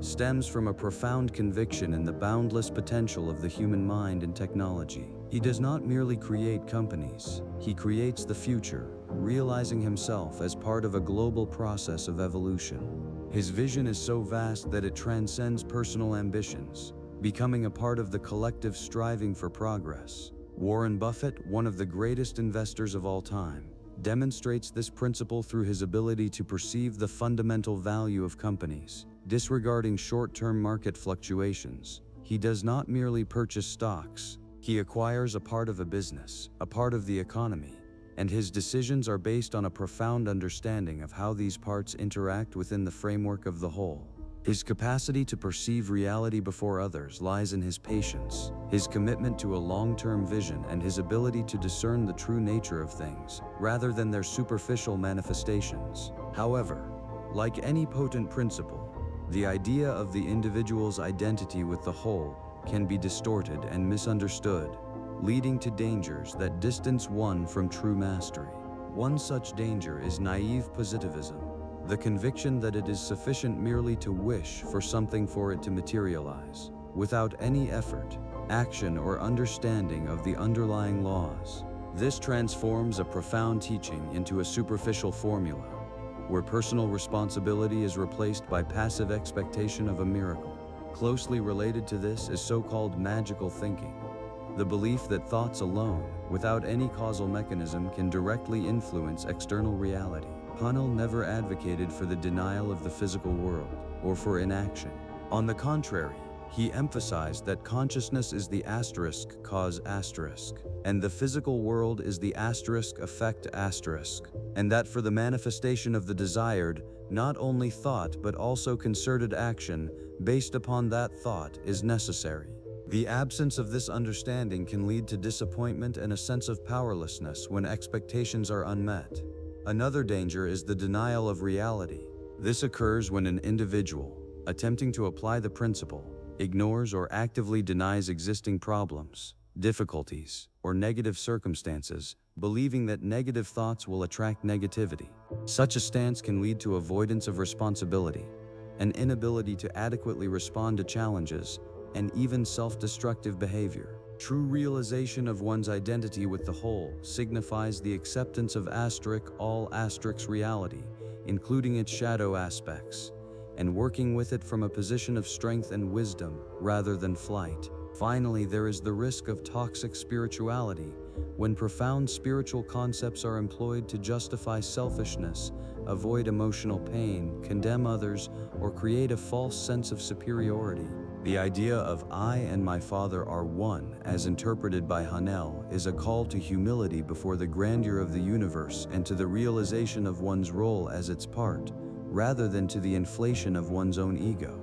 stems from a profound conviction in the boundless potential of the human mind and technology. He does not merely create companies, he creates the future, realizing himself as part of a global process of evolution. His vision is so vast that it transcends personal ambitions, becoming a part of the collective striving for progress. Warren Buffett, one of the greatest investors of all time, demonstrates this principle through his ability to perceive the fundamental value of companies, disregarding short-term market fluctuations. He does not merely purchase stocks. He acquires a part of a business, a part of the economy, and his decisions are based on a profound understanding of how these parts interact within the framework of the whole. His capacity to perceive reality before others lies in his patience, his commitment to a long-term vision, and his ability to discern the true nature of things, rather than their superficial manifestations. However, like any potent principle, the idea of the individual's identity with the whole can be distorted and misunderstood, leading to dangers that distance one from true mastery. One such danger is naive positivism, the conviction that it is sufficient merely to wish for something for it to materialize, without any effort, action, or understanding of the underlying laws. This transforms a profound teaching into a superficial formula, where personal responsibility is replaced by passive expectation of a miracle. Closely related to this is so-called magical thinking, the belief that thoughts alone, without any causal mechanism, can directly influence external reality. Haanel never advocated for the denial of the physical world, or for inaction. On the contrary, he emphasized that consciousness is the asterisk cause asterisk, and the physical world is the asterisk effect asterisk, and that for the manifestation of the desired, not only thought but also concerted action based upon that thought is necessary. The absence of this understanding can lead to disappointment and a sense of powerlessness when expectations are unmet. Another danger is the denial of reality. This occurs when an individual, attempting to apply the principle, ignores or actively denies existing problems, difficulties, or negative circumstances, believing that negative thoughts will attract negativity. Such a stance can lead to avoidance of responsibility, an inability to adequately respond to challenges, and even self-destructive behavior. True realization of one's identity with the whole signifies the acceptance of all reality, including its shadow aspects, and working with it from a position of strength and wisdom rather than flight. Finally, there is the risk of toxic spirituality, when profound spiritual concepts are employed to justify selfishness, avoid emotional pain, condemn others, or create a false sense of superiority. The idea of I and my Father are one, as interpreted by Haanel, is a call to humility before the grandeur of the universe and to the realization of one's role as its part, rather than to the inflation of one's own ego.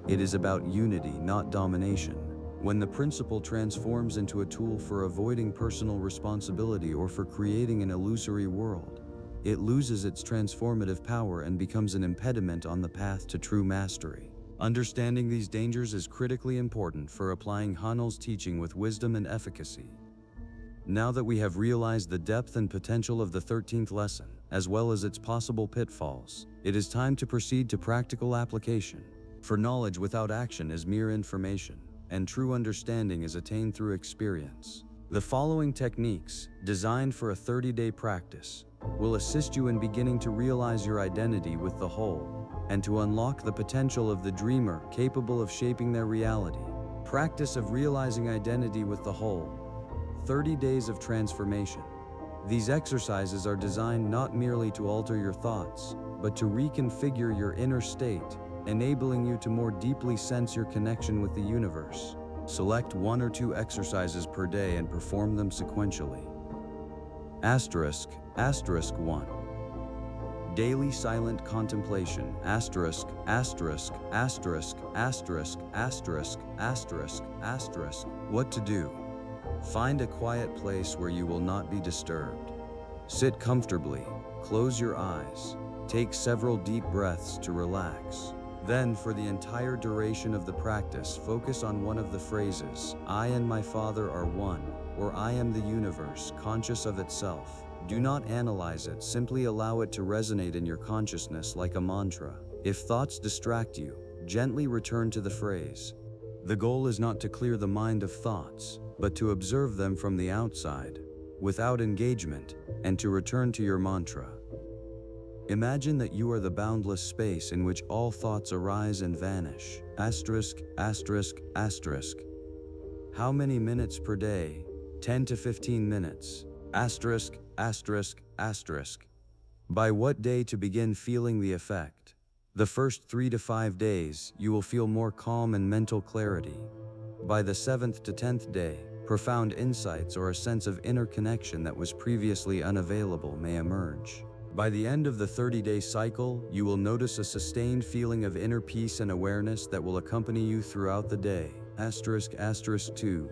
It is about unity, not domination. When the principle transforms into a tool for avoiding personal responsibility or for creating an illusory world, it loses its transformative power and becomes an impediment on the path to true mastery. Understanding these dangers is critically important for applying Haanel's teaching with wisdom and efficacy. Now that we have realized the depth and potential of the 13th lesson, as well as its possible pitfalls, it is time to proceed to practical application. For knowledge without action is mere information, and true understanding is attained through experience. The following techniques, designed for a 30-day practice, will assist you in beginning to realize your identity with the whole, and to unlock the potential of the dreamer capable of shaping their reality. Practice of realizing identity with the whole. 30 days of transformation. These exercises are designed not merely to alter your thoughts, but to reconfigure your inner state, enabling you to more deeply sense your connection with the universe. Select 1 or 2 exercises per day and perform them sequentially. Asterisk 1. Daily silent contemplation, asterisk. What to do? Find a quiet place where you will not be disturbed. Sit comfortably, close your eyes, take several deep breaths to relax. Then, for the entire duration of the practice, focus on one of the phrases, I and my Father are one, or I am the universe, conscious of itself. Do not analyze it, simply allow it to resonate in your consciousness like a mantra. If thoughts distract you, gently return to the phrase. The goal is not to clear the mind of thoughts, but to observe them from the outside, without engagement, and to return to your mantra. Imagine that you are the boundless space in which all thoughts arise and vanish. Asterisk. How many minutes per day? 10 to 15 minutes. Asterisk, asterisk, asterisk. By what day to begin feeling the effect? The first 3 to 5 days, you will feel more calm and mental clarity. By the 7th to 10th day, profound insights or a sense of inner connection that was previously unavailable may emerge. By the end of the 30-day cycle, you will notice a sustained feeling of inner peace and awareness that will accompany you throughout the day. Asterisk, asterisk 2.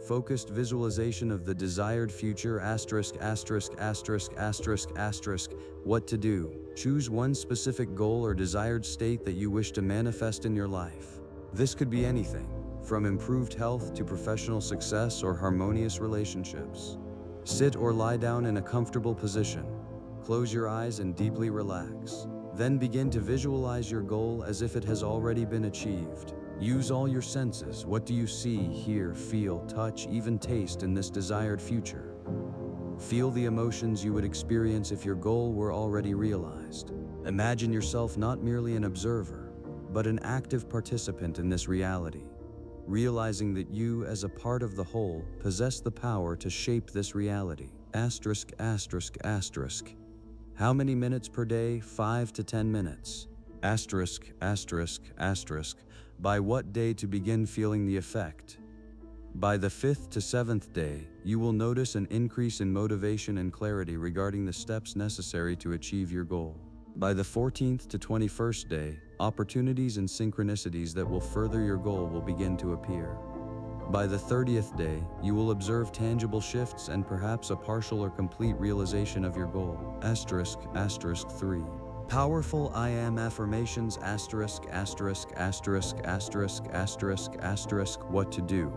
Focused visualization of the desired future. Asterisk, asterisk, asterisk, asterisk, asterisk. What to do? Choose one specific goal or desired state that you wish to manifest in your life. This could be anything, from improved health to professional success or harmonious relationships. Sit or lie down in a comfortable position. Close your eyes and deeply relax. Then begin to visualize your goal as if it has already been achieved. Use all your senses. What do you see, hear, feel, touch, even taste in this desired future? Feel the emotions you would experience if your goal were already realized. Imagine yourself not merely an observer, but an active participant in this reality, realizing that you, as a part of the whole, possess the power to shape this reality. Asterisk, asterisk, asterisk. How many minutes per day? 5 to 10 minutes. Asterisk, asterisk, asterisk. By what day to begin feeling the effect? By the 5th to 7th day, you will notice an increase in motivation and clarity regarding the steps necessary to achieve your goal. By the 14th to 21st day, opportunities and synchronicities that will further your goal will begin to appear. By the 30th day, you will observe tangible shifts and perhaps a partial or complete realization of your goal. Asterisk, asterisk 3. Powerful I am affirmations. Asterisk, asterisk, asterisk, asterisk, asterisk, asterisk. What to do?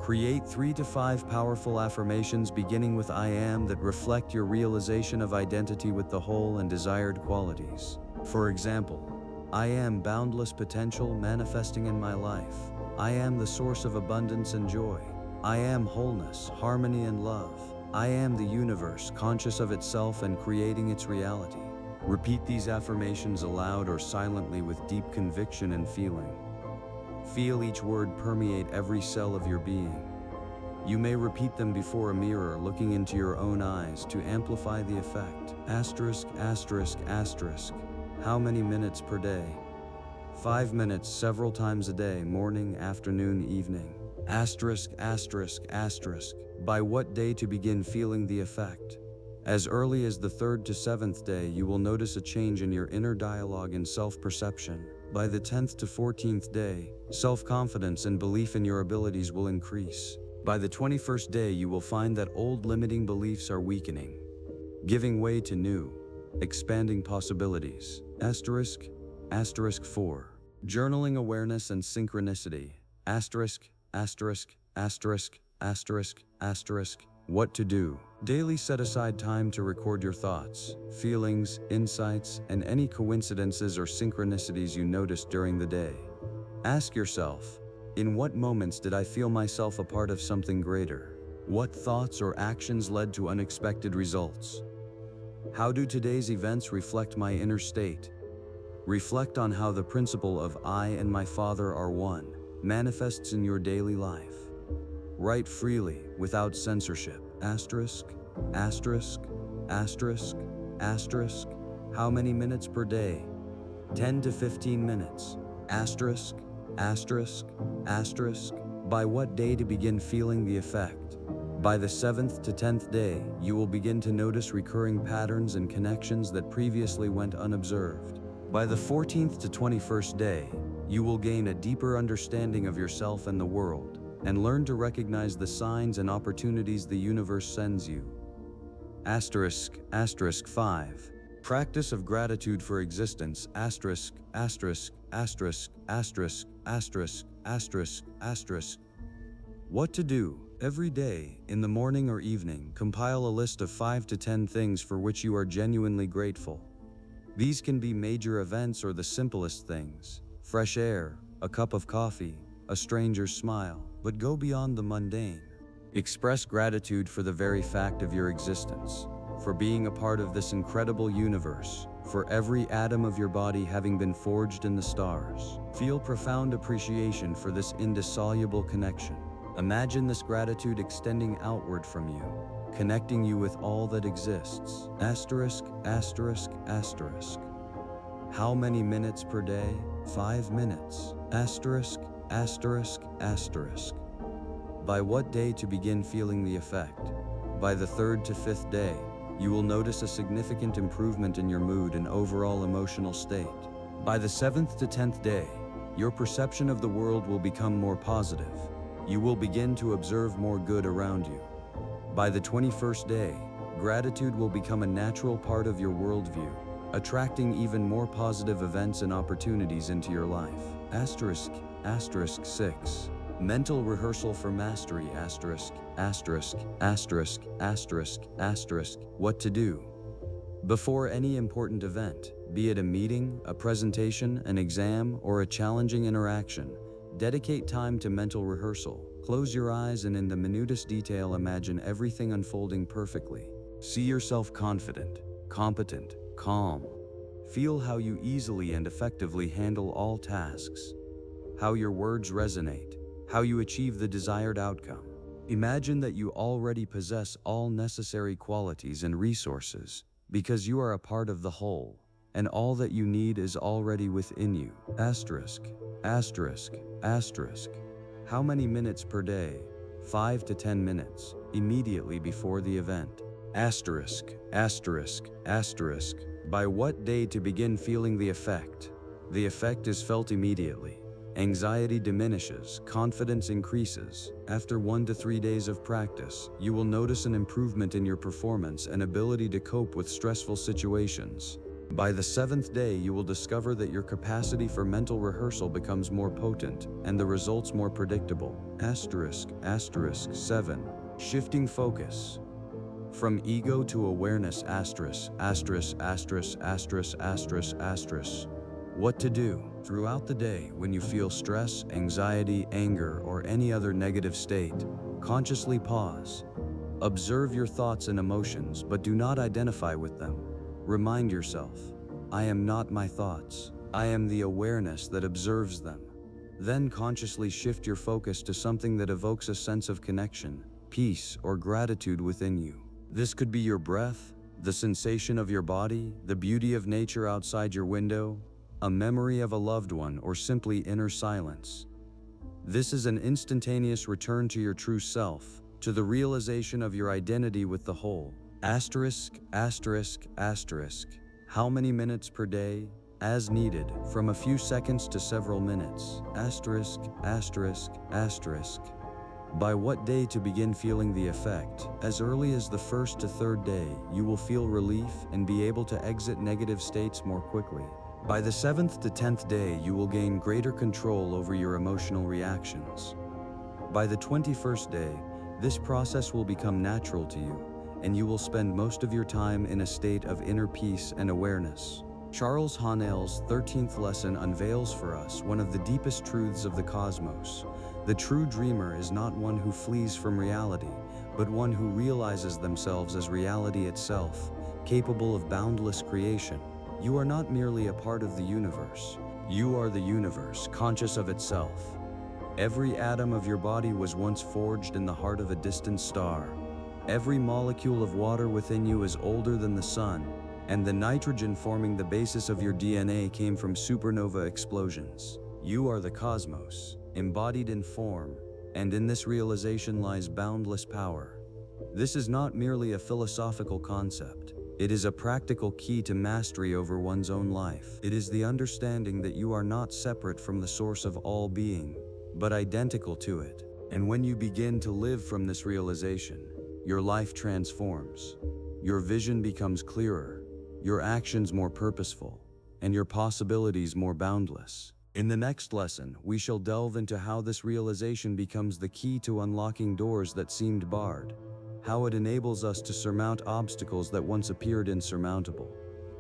Create 3 to 5 powerful affirmations beginning with I am that reflect your realization of identity with the whole and desired qualities. For example, I am boundless potential manifesting in my life. I am the source of abundance and joy. I am wholeness, harmony, and love. I am the universe, conscious of itself and creating its reality. Repeat these affirmations aloud or silently with deep conviction and feeling. Feel each word permeate every cell of your being. You may repeat them before a mirror, looking into your own eyes to amplify the effect. Asterisk, asterisk, asterisk. How many minutes per day? 5 minutes several times a day, morning, afternoon, evening. Asterisk, asterisk, asterisk. By what day to begin feeling the effect? As early as the 3rd to 7th day, you will notice a change in your inner dialogue and self-perception. By the 10th to 14th day, self-confidence and belief in your abilities will increase. By the 21st day, you will find that old limiting beliefs are weakening, giving way to new, expanding possibilities. Asterisk, asterisk 4. Journaling awareness and synchronicity. Asterisk, asterisk, asterisk, asterisk, asterisk. What to do? Daily set aside time to record your thoughts, feelings, insights, and any coincidences or synchronicities you noticed during the day. Ask yourself, in what moments did I feel myself a part of something greater? What thoughts or actions led to unexpected results? How do today's events reflect my inner state? Reflect on how the principle of I and my Father are one manifests in your daily life. Write freely, without censorship. Asterisk, asterisk, asterisk, asterisk. How many minutes per day? 10 to 15 minutes. Asterisk, asterisk, asterisk. By what day to begin feeling the effect? By the 7th to 10th day, you will begin to notice recurring patterns and connections that previously went unobserved. By the 14th to 21st day, you will gain a deeper understanding of yourself and the world, and learn to recognize the signs and opportunities the universe sends you. Asterisk, asterisk 5. Practice of gratitude for existence. Asterisk, asterisk, asterisk, asterisk, asterisk, asterisk, asterisk. What to do? Every day, in the morning or evening, compile a list of 5 to 10 things for which you are genuinely grateful. These can be major events or the simplest things. Fresh air, a cup of coffee, a stranger's smile, but go beyond the mundane. Express gratitude for the very fact of your existence, for being a part of this incredible universe, for every atom of your body having been forged in the stars. Feel profound appreciation for this indissoluble connection. Imagine this gratitude extending outward from you, connecting you with all that exists. Asterisk, asterisk, asterisk. How many minutes per day? 5 minutes. Asterisk, asterisk, asterisk. By what day to begin feeling the effect? By the 3rd to 5th day, you will notice a significant improvement in your mood and overall emotional state. By the 7th to 10th day, your perception of the world will become more positive. You will begin to observe more good around you. By the 21st day, gratitude will become a natural part of your worldview, attracting even more positive events and opportunities into your life. Asterisk, asterisk 6. Mental rehearsal for mastery. Asterisk, asterisk, asterisk, asterisk, asterisk. What to do? Before any important event, be it a meeting, a presentation, an exam, or a challenging interaction, dedicate time to mental rehearsal. Close your eyes and in the minutest detail imagine everything unfolding perfectly. See yourself confident, competent, calm. Feel how you easily and effectively handle all tasks, how your words resonate, how you achieve the desired outcome. Imagine that you already possess all necessary qualities and resources because you are a part of the whole, and all that you need is already within you. Asterisk, asterisk, asterisk. How many minutes per day? 5 to 10 minutes, immediately before the event. Asterisk, asterisk, asterisk. By what day to begin feeling the effect? The effect is felt immediately. Anxiety diminishes, confidence increases. After 1 to 3 days of practice, you will notice an improvement in your performance and ability to cope with stressful situations. By the 7th day, you will discover that your capacity for mental rehearsal becomes more potent and the results more predictable. Asterisk, asterisk 7. Shifting focus. From ego to awareness. Asterisk, asterisk, asterisk, asterisk, asterisk, asterisk. What to do? Throughout the day, when you feel stress, anxiety, anger, or any other negative state, consciously pause. Observe your thoughts and emotions, but do not identify with them. Remind yourself, I am not my thoughts. I am the awareness that observes them. Then consciously shift your focus to something that evokes a sense of connection, peace, or gratitude within you. This could be your breath, the sensation of your body, the beauty of nature outside your window, a memory of a loved one, or simply inner silence. This is an instantaneous return to your true self, to the realization of your identity with the whole. Asterisk, asterisk, asterisk. How many minutes per day? As needed, from a few seconds to several minutes. Asterisk, asterisk, asterisk. By what day to begin feeling the effect? As early as the 1st to 3rd day, you will feel relief and be able to exit negative states more quickly. By the 7th to 10th day, you will gain greater control over your emotional reactions. By the 21st day, this process will become natural to you, and you will spend most of your time in a state of inner peace and awareness. Charles Haanel's 13th lesson unveils for us one of the deepest truths of the cosmos. The true dreamer is not one who flees from reality, but one who realizes themselves as reality itself, capable of boundless creation. You are not merely a part of the universe. You are the universe, conscious of itself. Every atom of your body was once forged in the heart of a distant star. Every molecule of water within you is older than the sun, and the nitrogen forming the basis of your DNA came from supernova explosions. You are the cosmos, embodied in form, and in this realization lies boundless power. This is not merely a philosophical concept. It is a practical key to mastery over one's own life. It is the understanding that you are not separate from the source of all being, but identical to it. And when you begin to live from this realization, your life transforms. Your vision becomes clearer, your actions more purposeful, and your possibilities more boundless. In the next lesson, we shall delve into how this realization becomes the key to unlocking doors that seemed barred, how it enables us to surmount obstacles that once appeared insurmountable,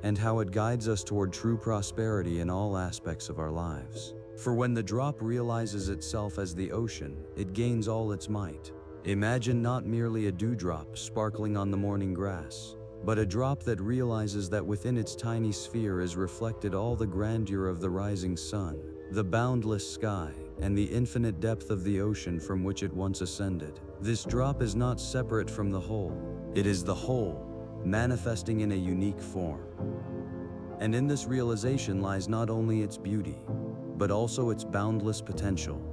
and how it guides us toward true prosperity in all aspects of our lives. For when the drop realizes itself as the ocean, it gains all its might. Imagine not merely a dewdrop sparkling on the morning grass, but a drop that realizes that within its tiny sphere is reflected all the grandeur of the rising sun, the boundless sky, and the infinite depth of the ocean from which it once ascended. This drop is not separate from the whole. It is the whole, manifesting in a unique form. And in this realization lies not only its beauty, but also its boundless potential.